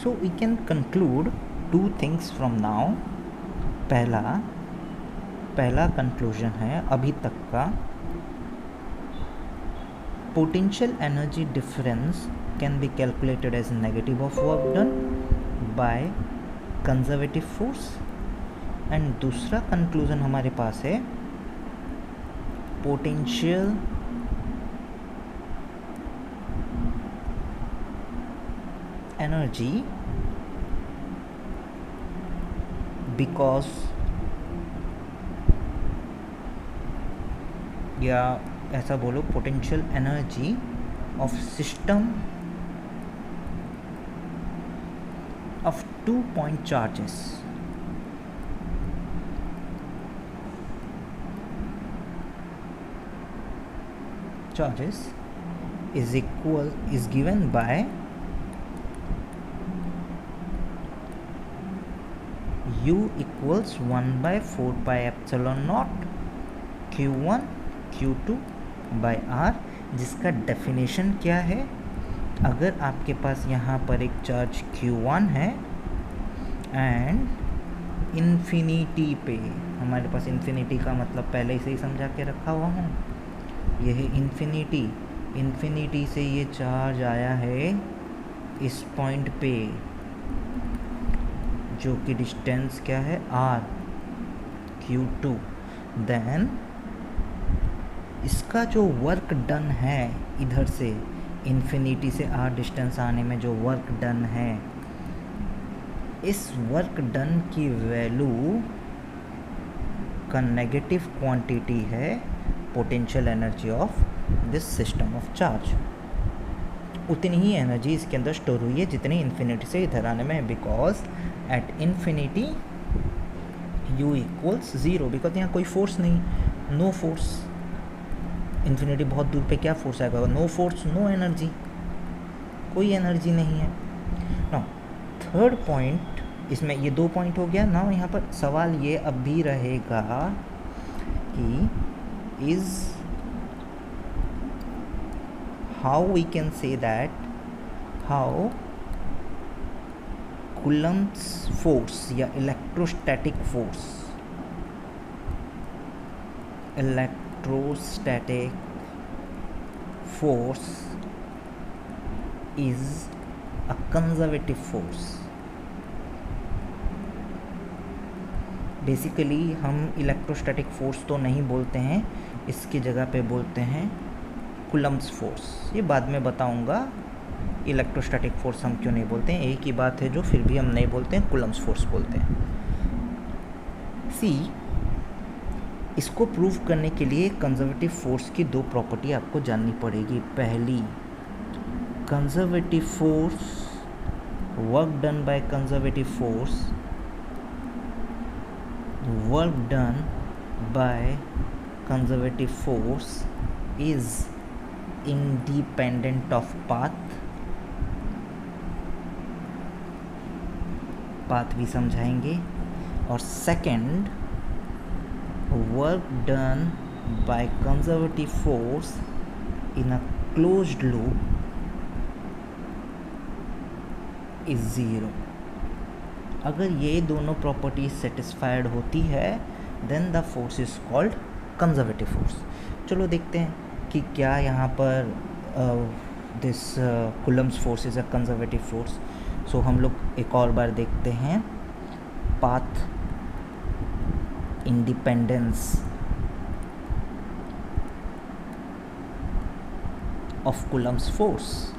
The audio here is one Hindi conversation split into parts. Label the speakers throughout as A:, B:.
A: So we can conclude two things from now. पहला कंक्लूजन है अभी तक का, potential energy difference can be calculated as negative of work done by conservative force. And दूसरा कंक्लूजन हमारे पास है पोटेंशियल एनर्जी बिकॉज, या ऐसा बोलो, potential energy of system of 2 point charges is given by U equals 1 by 4 pi epsilon naught Q1 Q2 by R, जिसका डेफिनेशन क्या है? अगर आपके पास यहाँ पर एक चार्ज Q1 है एंड इन्फिनिटी पे, हमारे पास इन्फिनिटी का मतलब पहले से ही समझा के रखा हुआ हूँ, यह है इन्फिनिटी से ये चार्ज आया है इस पॉइंट पे, जो कि डिस्टेंस क्या है R Q2. देन इसका जो वर्क डन है इधर से इन्फिनिटी से R डिस्टेंस आने में जो वर्क डन है, इस वर्क डन की वैल्यू का नेगेटिव क्वांटिटी है potential energy of this system of charge. उतनी ही एनर्जी इसके अंदर स्टोर हुई है जितनी इन्फिनिटी से इधर आने में है, because at infinity U equals 0, because यहाँ कोई फोर्स नहीं, नो फोर्स. इन्फिनिटी बहुत दूर पे क्या फोर्स आएगा? नो फोर्स नो एनर्जी, कोई एनर्जी नहीं है. नाउ थर्ड पॉइंट, इसमें ये 2 पॉइंट हो गया. नाउ यहाँ पर सवाल ये अब भी रहेगा कि is how we can say that how Coulomb's force या electrostatic force is a conservative force. Basically हम इलेक्ट्रोस्टैटिक फोर्स तो नहीं बोलते हैं, इसकी जगह पे बोलते हैं कूलम्ब्स फोर्स. ये बाद में बताऊंगा इलेक्ट्रोस्टैटिक फोर्स हम क्यों नहीं बोलते हैं. एक ही बात है जो फिर भी हम नहीं बोलते हैं, कूलम्ब्स फोर्स बोलते हैं. सी, इसको प्रूव करने के लिए कंजर्वेटिव फोर्स की 2 प्रॉपर्टी आपको जाननी पड़ेगी. पहली, conservative force, work done by conservative force, work done by conservative force is independent of path भी समझाएंगे. और second, work done by conservative force in a closed loop is 0. अगर ये दोनों प्रॉपर्टीज सेटिस्फाइड होती है then the force is called conservative force. चलो देखते हैं कि क्या यहाँ पर this Coulomb's force is a conservative force. So हम लोग एक और बार देखते हैं path independence of Coulomb's force.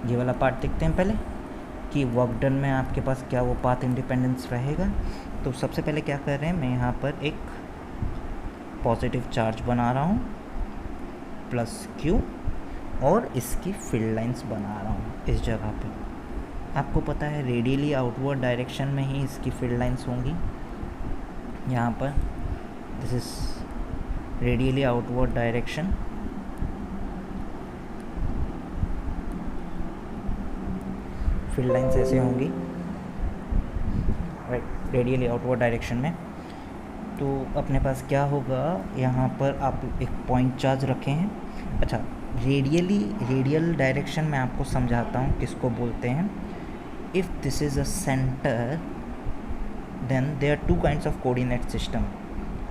A: ये वाला पार्ट देखते हैं पहले कि वर्क डन में आपके पास क्या वो पाथ इंडिपेंडेंस रहेगा. तो सबसे पहले क्या कर रहे हैं, मैं यहाँ पर एक पॉजिटिव चार्ज बना रहा हूँ प्लस Q, और इसकी फील्ड लाइंस बना रहा हूँ इस जगह पे. आपको पता है रेडियली आउटवर्ड डायरेक्शन में ही इसकी फील्ड लाइंस होंगी. यहाँ पर this is radially outward direction, field lines ऐसे होंगी राइट, रेडियली आउटवर्ड डायरेक्शन में. तो अपने पास क्या होगा, यहाँ पर आप एक पॉइंट चार्ज रखे हैं। अच्छा, रेडियल डायरेक्शन में आपको समझाता हूँ किसको बोलते हैं। If this is a centre then there are two kinds of coordinate system.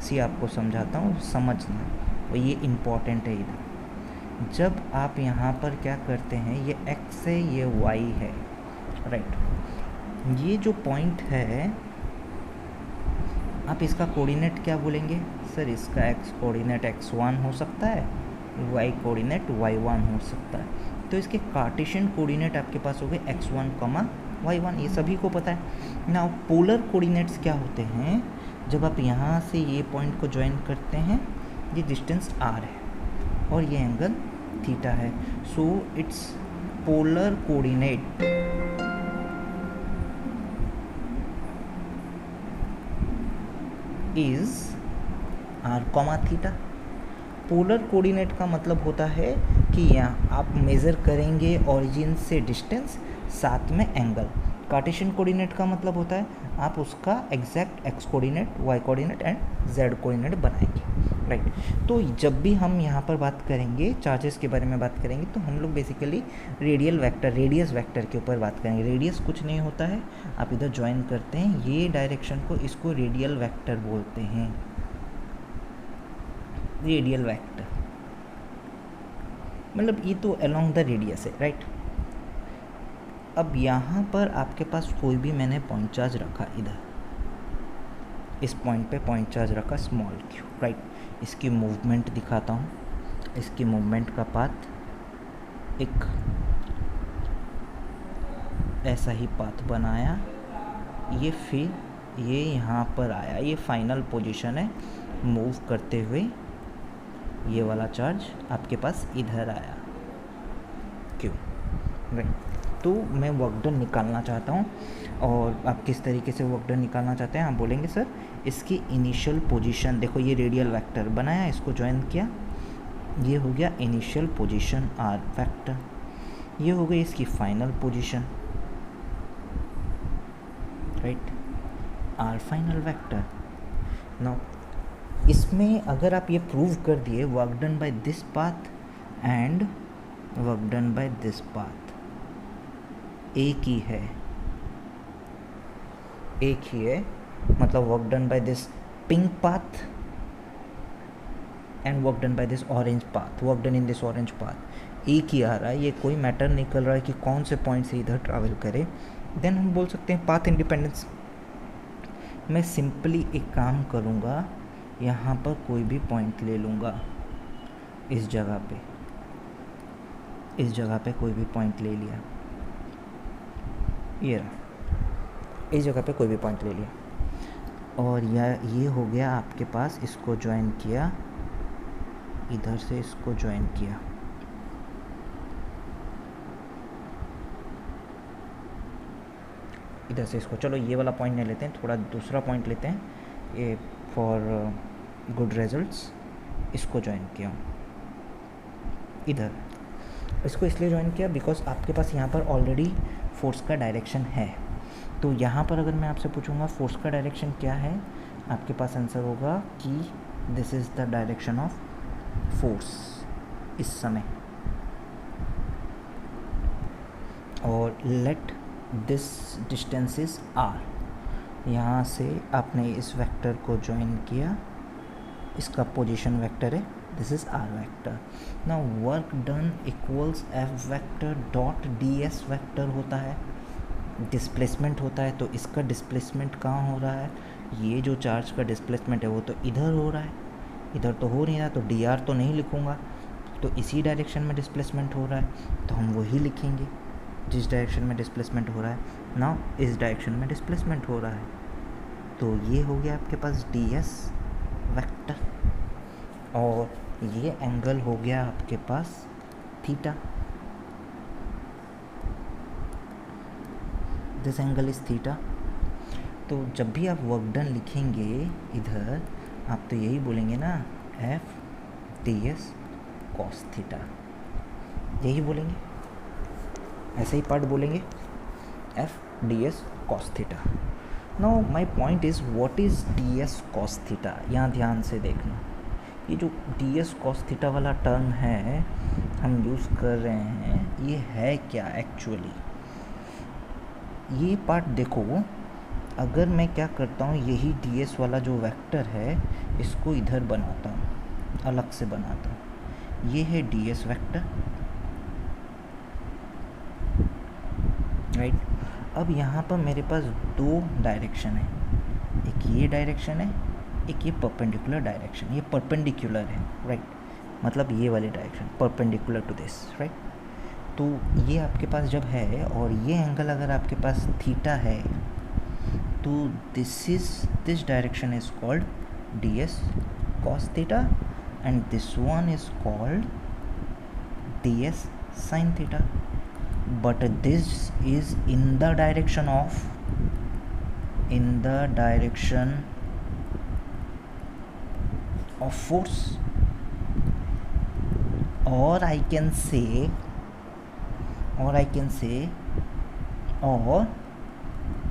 A: See आपको समझाता हूँ, समझना, और ये इम्पॉर्टेंट है इधर। जब आप यहाँ पर क्या करते हैं, ये x है, ये y है, राइट। ये जो पॉइंट है, आप इसका कोऑर्डिनेट क्या बोलेंगे सर? इसका x कोऑर्डिनेट x1 हो सकता है, y कोऑर्डिनेट y1 हो सकता है। तो इसके कार्टेशियन कोऑर्डिनेट आपके पास हो गए x1, y1, ये सभी को पता है ना। पोलर कोऑर्डिनेट्स क्या होते हैं? जब आप यहाँ से ये पॉइंट को ज्वाइन करते हैं, ये डिस्टेंस r है और ये एंगल थीटा है। So it's polar coordinate is r, theta. Polar coordinate का मतलब होता है कि यहाँ आप मेज़र करेंगे ओरिजिन से डिस्टेंस, साथ में एंगल। कार्टेशियन कोऑर्डिनेट का मतलब होता है आप उसका exact x coordinate, y coordinate and z coordinate बनाएंगे, राइट। तो जब भी हम यहाँ पर बात करेंगे, चार्जेस के बारे में बात करेंगे, तो हम लोग बेसिकली रेडियस वेक्टर के ऊपर बात करेंगे। रेडियस कुछ नहीं होता है, आप इधर ज्वाइन करते हैं ये डायरेक्शन को, इसको रेडियल वेक्टर बोलते हैं। रेडियल वेक्टर मतलब ये तो अलोंग द रेडियस है, राइट। अब यहाँ पर आपके पास कोई भी मैंने पॉइंट चार्ज रखा, इधर इस पॉइंट पे पॉइंट चार्ज रखा स्मॉल q, राइट। इसकी मूवमेंट दिखाता हूँ। इसकी मूवमेंट का पाथ एक ऐसा ही पाथ बनाया, ये फिर ये यहाँ पर आया, ये फाइनल पोजीशन है। मूव करते हुए ये वाला चार्ज आपके पास इधर आया, क्यों, राइट। तो मैं वर्क डन निकालना चाहता हूँ, और आप किस तरीके से वर्क डन निकालना चाहते हैं? आप बोलेंगे सर इसकी इनिशियल पोजीशन, देखो ये रेडियल वेक्टर बनाया, इसको ज्वाइन किया, ये हो गया इनिशियल पोजीशन r वेक्टर, ये हो गई इसकी final position, right, r final vector. Now इसमें अगर आप ये प्रूव कर दिए work done by this path and work done by this path एक ही है, मतलब work done by this pink path and work done by this orange path, work done in this orange path एक ही आ रहा है। ये कोई मैटर नहीं कर रहा है कि कौन से पॉइंट से इधर ट्रैवल करे। देन हम बोल सकते हैं पाथ इंडिपेंडेंस। मैं सिंपली एक काम करूँगा, यहाँ पर कोई भी पॉइंट ले लूँगा, इस जगह पे कोई भी पॉइंट ले लिया, ये रहा, इस जगह पे कोई भी पॉइंट ले लिया, और ये हो गया आपके पास। इसको ज्वाइन किया, इधर से इसको ज्वाइन किया, इधर से इसको, चलो ये वाला पॉइंट नहीं लेते हैं, थोड़ा दूसरा पॉइंट लेते हैं, ये फॉर गुड रिजल्ट्स। इसको ज्वाइन किया इधर, इसको इसलिए ज्वाइन किया बिकॉज आपके पास यहाँ पर ऑलरेडी फोर्स का डायरेक्शन है। तो यहाँ पर अगर मैं आपसे पूछूंगा फोर्स का डायरेक्शन क्या है, आपके पास आंसर होगा कि this is the direction of force इस समय, और let this distance is r। यहाँ से आपने इस वेक्टर को ज्वाइन किया, इसका पोजीशन वेक्टर है, this is r vector. Now work done equals f vector dot ds vector होता है, डिस्प्लेसमेंट होता है। तो इसका डिस्प्लेसमेंट कहाँ हो रहा है? ये जो चार्ज का डिस्प्लेसमेंट है वो तो इधर हो रहा है, इधर तो हो नहीं रहा, तो dr तो नहीं लिखूँगा, तो इसी डायरेक्शन में डिस्प्लेसमेंट हो रहा है, तो हम वही लिखेंगे जिस डायरेक्शन में डिस्प्लेसमेंट हो रहा है। नाउ इस डायरेक्शन में डिस्प्लेसमेंट हो रहा है, तो ये हो गया आपके पास ds वेक्टर, और ये एंगल हो गया आपके पास theta, this angle is theta. तो जब भी आप वर्क डन लिखेंगे इधर, आप तो यही बोलेंगे ना, एफ ds कॉस थीटा, यही बोलेंगे, ऐसे ही पार्ट बोलेंगे, F ds cos theta. Now my point is what is D S cos theta. यहाँ ध्यान से देखना, ये जो डी एस कॉस थीटा वाला टर्म है हम यूज़ कर रहे हैं, ये है क्या एक्चुअली। ये पार्ट देखो, अगर मैं क्या करता हूँ, यही डी एस वाला जो वेक्टर है इसको इधर बनाता हूँ, अलग से बनाता हूँ। ये है डी एस वेक्टर, राइट। अब यहाँ पर मेरे पास दो डायरेक्शन है, एक ये डायरेक्शन है, एक ये परपेंडिकुलर डायरेक्शन। ये परपेंडिकुलर है, राइट, मतलब ये वाली direction perpendicular to this, right. तो ये आपके पास जब है और ये एंगल अगर आपके पास थीटा है, तो this direction is called D S cos theta and this one is called D S sine theta. But this is in the direction of force, or I can say or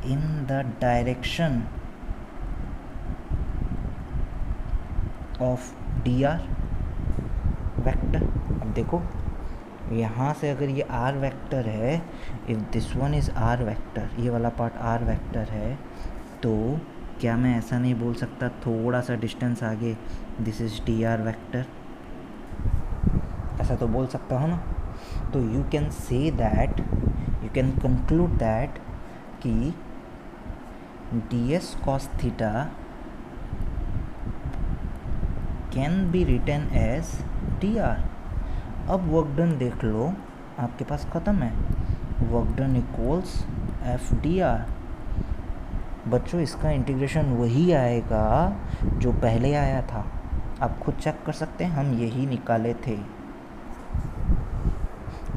A: in the direction of dr vector। अब देखो यहाँ से अगर ये r वेक्टर है, if this one is r vector, ये वाला पार्ट r वेक्टर है, तो क्या मैं ऐसा नहीं बोल सकता थोड़ा सा डिस्टेंस आगे दिस इज़ dr वेक्टर, ऐसा तो बोल सकता हूँ ना। तो you can say that, you can conclude that कि D S cos theta can be written as dr। अब वर्क डन देख लो, आपके पास ख़त्म है, work done equals F D R. बच्चों इसका इंटीग्रेशन वही आएगा जो पहले आया था, आप खुद चेक कर सकते हैं, हम यही निकाले थे।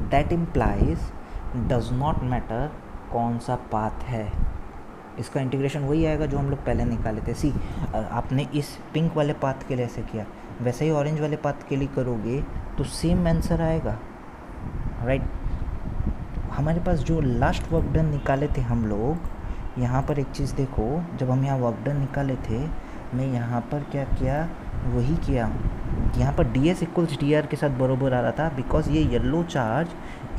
A: That implies does not matter कौन सा पाथ है, इसका इंटीग्रेशन वही आएगा जो हम लोग पहले निकाले थे। सी, आपने इस पिंक वाले पाथ के लिए ऐसे किया, वैसे ही ऑरेंज वाले पाथ के लिए करोगे तो सेम आंसर आएगा, राइट। हमारे पास जो लास्ट वर्क डन निकाले थे हम लोग, यहाँ पर एक चीज़ देखो, जब हम यहाँ वर्क डन निकाले थे, मैं यहाँ पर क्या किया, वही किया। यहाँ पर D S equals D R के साथ बरोबर आ रहा था, बिकॉज ये येलो चार्ज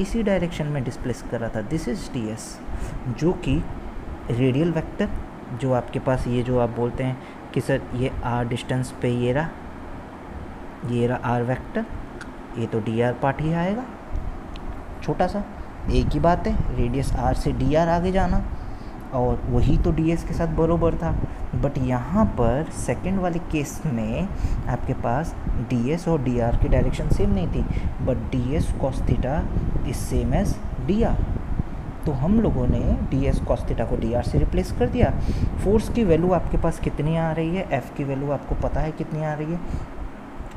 A: इसी डायरेक्शन में डिस्प्लेस कर रहा था। दिस इज़ डी एस, जो कि रेडियल वेक्टर, जो आपके पास ये जो आप बोलते हैं कि सर ये आर डिस्टेंस पे ये रहा आर वेक्टर, ये तो डी आर पार्ट ही आएगा, छोटा सा, एक ही बात है, रेडियस आर से डी आर आगे जाना, और वही तो डी एस के साथ बरोबर था। बट यहाँ पर सेकंड वाले केस में आपके पास डी एस और डी आर की डायरेक्शन सेम नहीं थी, but D S cos theta is same as D R. तो हम लोगों ने डी एस कॉस थीटा को डी आर से रिप्लेस कर दिया। फोर्स की वैल्यू आपके पास कितनी आ रही है, एफ़ की वैल्यू आपको पता है कितनी आ रही है,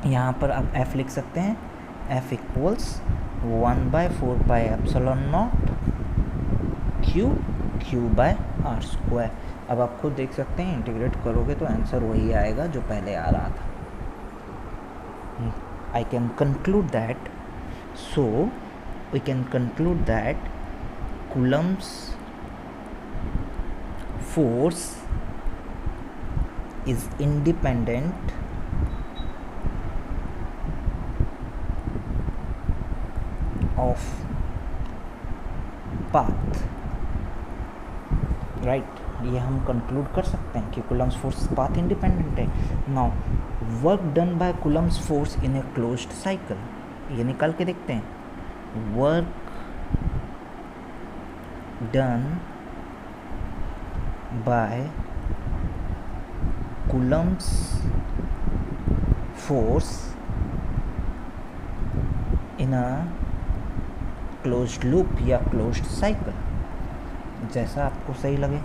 A: यहाँ पर आप एफ़ लिख सकते हैं, F equals 1/4πε0 Q by R square. अब आप खुद देख सकते हैं, इंटीग्रेट करोगे तो आंसर वही आएगा जो पहले आ रहा था। I can conclude that, so we can conclude that Coulomb's force is independent of path, right। ये हम कंक्लूड कर सकते हैं कि Coulomb's force पाथ इंडिपेंडेंट है। Now work done bye Coulomb's force in a closed cycle, ये निकाल के देखते हैं। Work done by Coulomb's force in a closed loop या closed cycle, जैसा आपको सही लगे।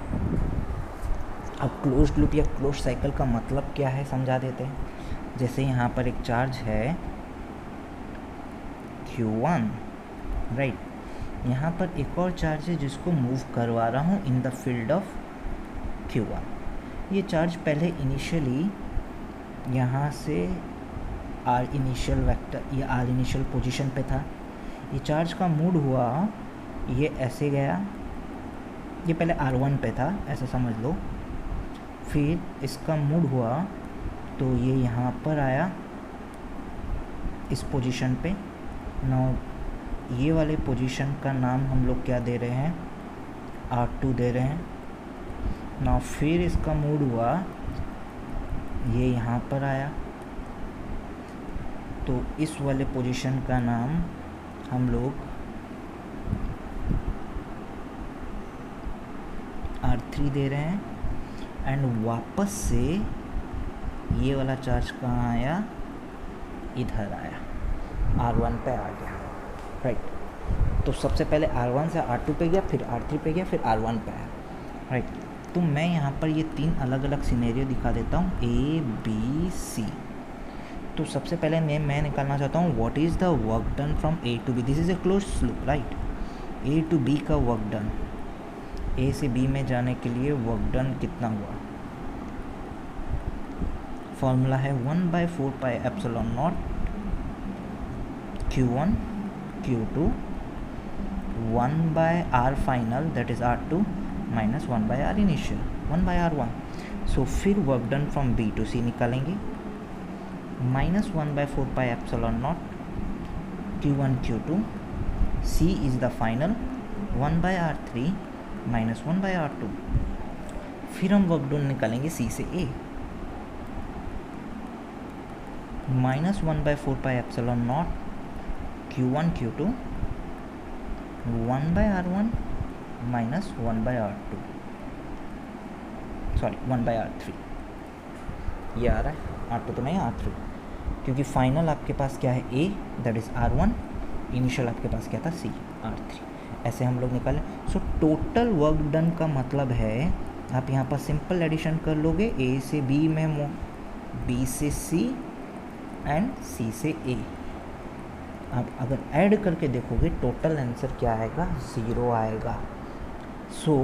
A: अब क्लोज्ड लूप या क्लोज्ड साइकिल का मतलब क्या है समझा देते हैं। जैसे यहाँ पर एक चार्ज है Q1, राइट, यहाँ पर एक और चार्ज है जिसको मूव करवा रहा हूँ in the field of Q1। ये चार्ज पहले इनिशियली यहाँ से आर इनिशियल वेक्टर या आर इनिशियल पोजीशन पे था। ये चार्ज का मूव हुआ, ये ऐसे गया, ये पहले R1 पे था, ऐसा समझ लो, फिर इसका मूड हुआ तो ये यहाँ पर आया इस पोजीशन पे। नाउ ये वाले पोजीशन का नाम हम लोग क्या दे रहे हैं, R2 दे रहे हैं। नाउ फिर इसका मूड हुआ ये यहाँ पर आया, तो इस वाले पोजीशन का नाम हम लोग R3 दे रहे हैं। एंड वापस से ये वाला चार्ज कहाँ आया, इधर आया, R1 पे आ गया, राइट। तो सबसे पहले R1 से R2 पे गया, फिर R3 पे गया, फिर R1 पे आया, राइट। तो मैं यहाँ पर ये 3 अलग अलग सिनेरियो दिखा देता हूँ, A B C। तो सबसे पहले मैं निकालना चाहता हूँ what is the work done from A to B। This is a close loop, right. A to B का वर्क डन, A से B में जाने के लिए वर्क डन कितना हुआ, फॉर्मूला है 1/4 pi epsilon not Q1 Q2 1/R final that is R2 minus 1/R initial 1/R1। सो फिर work done from B to C निकालेंगे, minus 1/4 pi epsilon not Q1 Q2 C is the final 1/R3 minus 1/R2। फिर हम वर्क डन निकालेंगे C से A, minus 1/4 pi epsilon not Q1 Q2 1/R1 minus 1/R2, sorry 1/R3। ये आ रहा है, R2 तो नहीं, R3, क्योंकि फाइनल आपके पास क्या है A that is R1, initial आपके पास क्या था C R3। ऐसे हम लोग निकालें। सो टोटल वर्क डन का मतलब है, आप यहाँ पर सिंपल एडिशन कर लोगे, A से B में B से C एंड C से A। आप अगर ऐड करके देखोगे टोटल आंसर क्या आएगा, 0 आएगा। So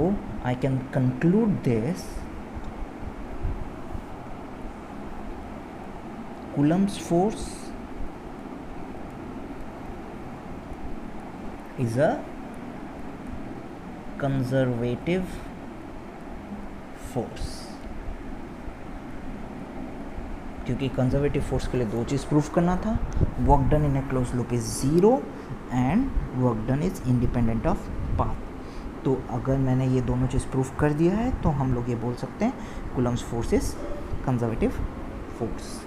A: I can conclude this, Coulomb's force is a conservative force। क्योंकि कंजर्वेटिव फोर्स के लिए 2 चीज़ प्रूफ करना था, work done in a close loop is 0 and work done is independent of path. तो अगर मैंने ये दोनों चीज़ प्रूफ कर दिया है तो हम लोग ये बोल सकते हैं Coulomb's force is conservative force.